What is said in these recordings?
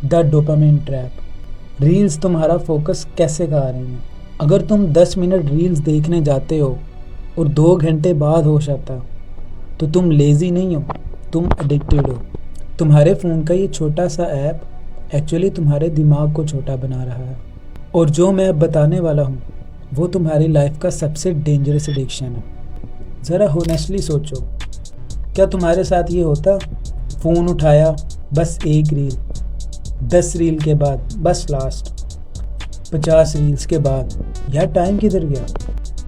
The dopamine trap. Reels तुम्हारा focus कैसे खा रही हैं। अगर तुम 10 मिनट रील्स देखने जाते हो और 2 घंटे बाद होश आता तो तुम लेज़ी नहीं हो, तुम एडिक्टेड हो। तुम्हारे फ़ोन का ये छोटा सा ऐप एक्चुअली तुम्हारे दिमाग को छोटा बना रहा है। और जो मैं अब बताने वाला हूँ वो तुम्हारी लाइफ का सबसे डेंजरस एडिक्शन है। ज़रा होनेस्टली सोचो, क्या तुम्हारे साथ ये होता? फ़ोन उठाया, बस एक रील, 10 रील के बाद बस लास्ट, 50 रील्स के बाद यार टाइम किधर गया?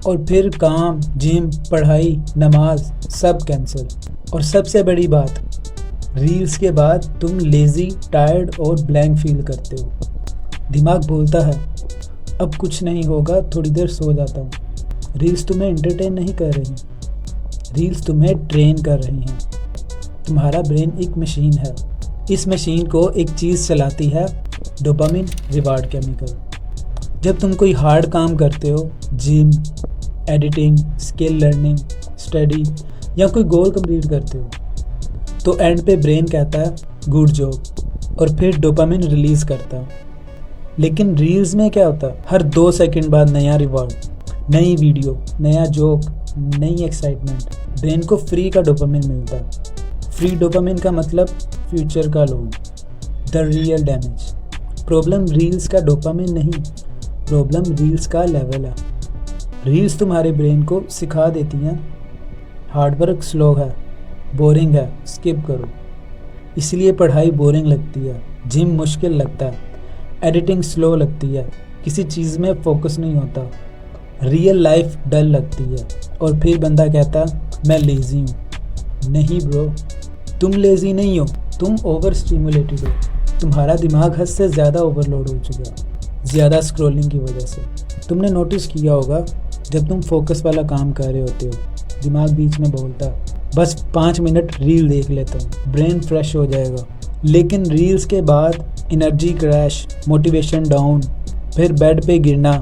और फिर काम, जिम, पढ़ाई, नमाज सब कैंसिल। और सबसे बड़ी बात, रील्स के बाद तुम लेज़ी, टायर्ड और ब्लैंक फील करते हो। दिमाग बोलता है अब कुछ नहीं होगा, थोड़ी देर सो जाता हूँ। रील्स तुम्हें एंटरटेन नहीं कर रही, रील्स तुम्हें ट्रेन कर रही हैं। तुम्हारा ब्रेन एक मशीन है, इस मशीन को एक चीज़ चलाती है, डोपामिन रिवार्ड केमिकल। जब तुम कोई हार्ड काम करते हो, gym, editing, skill learning, study या कोई गोल कंप्लीट करते हो, तो एंड पे ब्रेन कहता है गुड जॉब और फिर डोपामिन रिलीज़ करता है। लेकिन रील्स में क्या होता है? हर 2 सेकंड बाद नया रिवॉर्ड, नई वीडियो, नया जोक, नई एक्साइटमेंट। ब्रेन को फ्री का डोपामिन मिलता है। फ्री डोपामिन का मतलब फ्यूचर का loan, the real damage. Problem reels का डोपामिन नहीं, प्रॉब्लम रील्स का लेवल है। रील्स तुम्हारे ब्रेन को सिखा देती हैं हार्डवर्क स्लो है, बोरिंग है, स्किप करो। इसलिए पढ़ाई बोरिंग लगती है, जिम मुश्किल लगता है, एडिटिंग स्लो लगती है, किसी चीज़ में फोकस नहीं होता, रियल लाइफ डल लगती है। और फिर बंदा कहता मैं लेज़ी हूँ। नहीं ब्रो, तुम लेज़ी नहीं हो, तुम ओवर स्टिमुलेटेड हो। तुम्हारा दिमाग हद से ज़्यादा ओवरलोड हो चुका है, ज़्यादा स्क्रॉलिंग की वजह से। तुमने नोटिस किया होगा जब तुम फोकस वाला काम कर रहे होते हो, दिमाग बीच में बोलता बस 5 मिनट रील देख लेता हूँ, ब्रेन फ्रेश हो जाएगा। लेकिन रील्स के बाद एनर्जी क्रैश, मोटिवेशन डाउन, फिर बेड पे गिरना,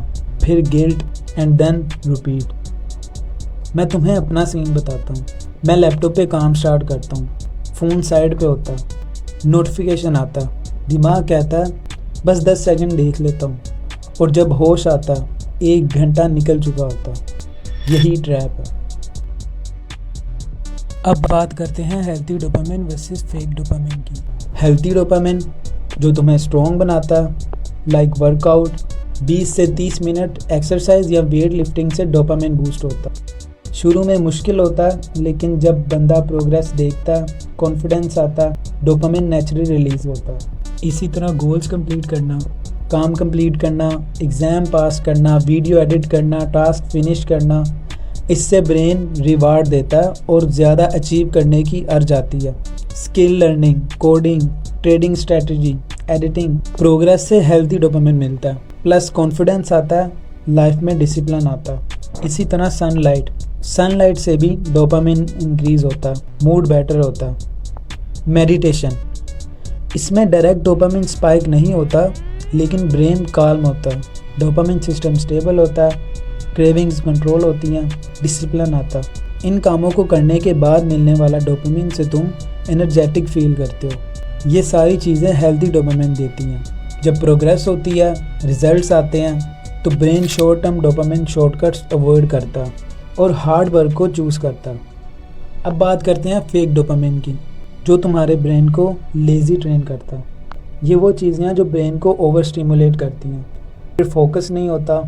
फिर गिल्ट एंड देन रिपीट। मैं तुम्हें अपना सीन बताता हूँ। मैं लैपटॉप पे काम स्टार्ट करता हूँ, फ़ोन साइड पे होता, नोटिफिकेशन आता, दिमाग कहता है बस 10 सेकंड देख लेता हूँ, और जब होश आता 1 घंटा निकल चुका होता। यही ट्रैप है। अब बात करते हैं healthy dopamine versus fake dopamine की। हेल्थी डोपामिन जो तुम्हें स्ट्रॉन्ग बनाता है, लाइक वर्कआउट, 20 से 30 मिनट एक्सरसाइज या वेट लिफ्टिंग से डोपामिन बूस्ट होता है। शुरू में मुश्किल होता है, लेकिन जब बंदा प्रोग्रेस देखता है, कॉन्फिडेंस आता है, डोपामिन नेचुरली रिलीज होता है। इसी तरह गोल्स कंप्लीट करना, काम कंप्लीट करना, एग्ज़ाम पास करना, वीडियो एडिट करना, टास्क फिनिश करना, इससे ब्रेन रिवार्ड देता है और ज़्यादा अचीव करने की अर्ज आती है। Skill learning, coding, trading strategy, editing, progress से हेल्थी डोपामिन मिलता है, प्लस कॉन्फिडेंस आता है, लाइफ में डिसिप्लिन आता है। इसी तरह सनलाइट से भी डोपामिन इंक्रीज होता है, मूड बेटर होता है। मेडिटेशन, इसमें डायरेक्ट डोपामिन स्पाइक नहीं होता, लेकिन ब्रेन काल्म होता है, डोपामिन सिस्टम स्टेबल होता है, क्रेविंग्स कंट्रोल होती हैं, डिसिप्लिन आता है। इन कामों को करने के बाद मिलने वाला डोपामिन से तुम एनर्जेटिक फील करते हो। ये सारी चीज़ें हेल्दी डोपामिन देती हैं। जब प्रोग्रेस होती है, रिजल्ट्स आते हैं, तो brain short term dopamine shortcuts avoid करता है और हार्ड वर्क को चूज़ करता है। अब बात करते हैं फेक डोपामिन की, जो तुम्हारे ब्रेन को लेज़ी ट्रेन करता है। ये वो चीज़ें हैं जो ब्रेन को ओवर स्टिमुलेट करती हैं, फिर फोकस नहीं होता,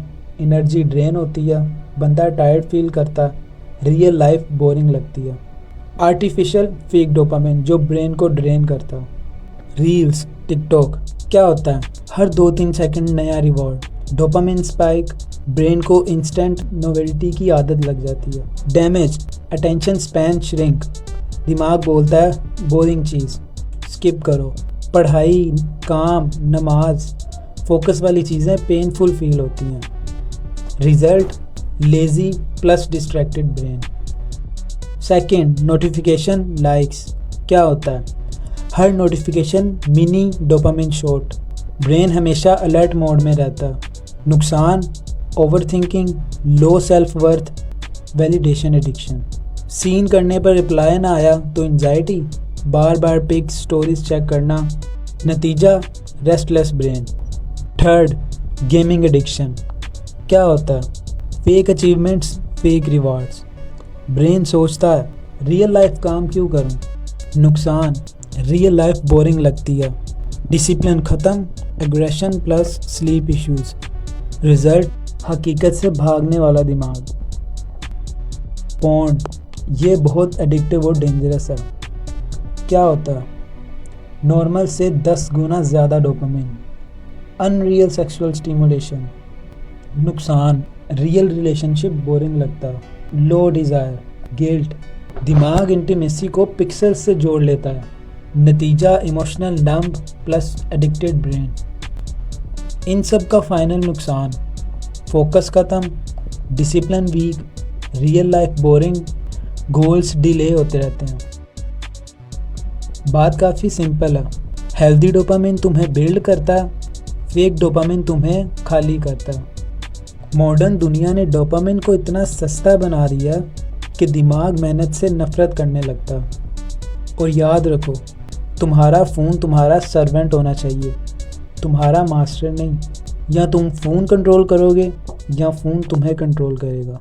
एनर्जी ड्रेन होती है, बंदा टायर्ड फील करता, रियल लाइफ बोरिंग लगती है। आर्टिफिशियल फेक डोपामिन जो ब्रेन को ड्रेन करता। रील्स, टिकटॉक क्या होता है? हर 2-3 सेकंड नया रिवॉर्ड, डोपामिन स्पाइक, ब्रेन को इंस्टेंट नोवेल्टी की आदत लग जाती है। डैमेज, अटेंशन स्पैन श्रिंक, दिमाग बोलता है बोरिंग चीज़, स्किप करो। पढ़ाई, काम, नमाज, फोकस वाली चीज़ें पेनफुल फील होती हैं। Result, lazy plus distracted brain. Second, notification, likes क्या होता है? हर notification mini dopamine shot, brain हमेशा अलर्ट मोड में रहता। नुकसान, overthinking, low self worth, validation addiction. Seen करने पर रिप्लाई ना आया तो एंजाइटी, बार बार पिक्स स्टोरीज चेक करना। नतीजा, restless brain. Third, gaming addiction. क्या होता है? Fake achievements, fake rewards. Brain सोचता है रियल लाइफ काम क्यों करूं। नुकसान, रियल लाइफ बोरिंग लगती है। डिसिप्लिन ख़त्म, aggression plus sleep issues. Result, हकीकत से भागने वाला दिमाग। पॉर्न, ये बहुत एडिक्टिव और डेंजरस है। क्या होता है? नॉर्मल से 10 गुना ज़्यादा डोपामिन। Unreal sexual stimulation. नुकसान, रियल रिलेशनशिप बोरिंग लगता है। Low desire, guilt. दिमाग इंटीमेसी को पिक्सेल्स से जोड़ लेता है। नतीजा, emotional dump plus addicted brain. इन सब का फाइनल नुकसान, फोकस ख़त्म, discipline weak, real life boring, goals delay होते रहते हैं। बात काफ़ी सिंपल है। हेल्दी डोपामिन तुम्हें बिल्ड करता है, फेक डोपामिन तुम्हें खाली करता है। मॉडर्न दुनिया ने डोपामिन को इतना सस्ता बना दिया कि दिमाग मेहनत से नफरत करने लगता है। और याद रखो, तुम्हारा फ़ोन तुम्हारा सर्वेंट होना चाहिए, तुम्हारा मास्टर नहीं। या तुम फ़ोन कंट्रोल करोगे या फ़ोन तुम्हें कंट्रोल करेगा।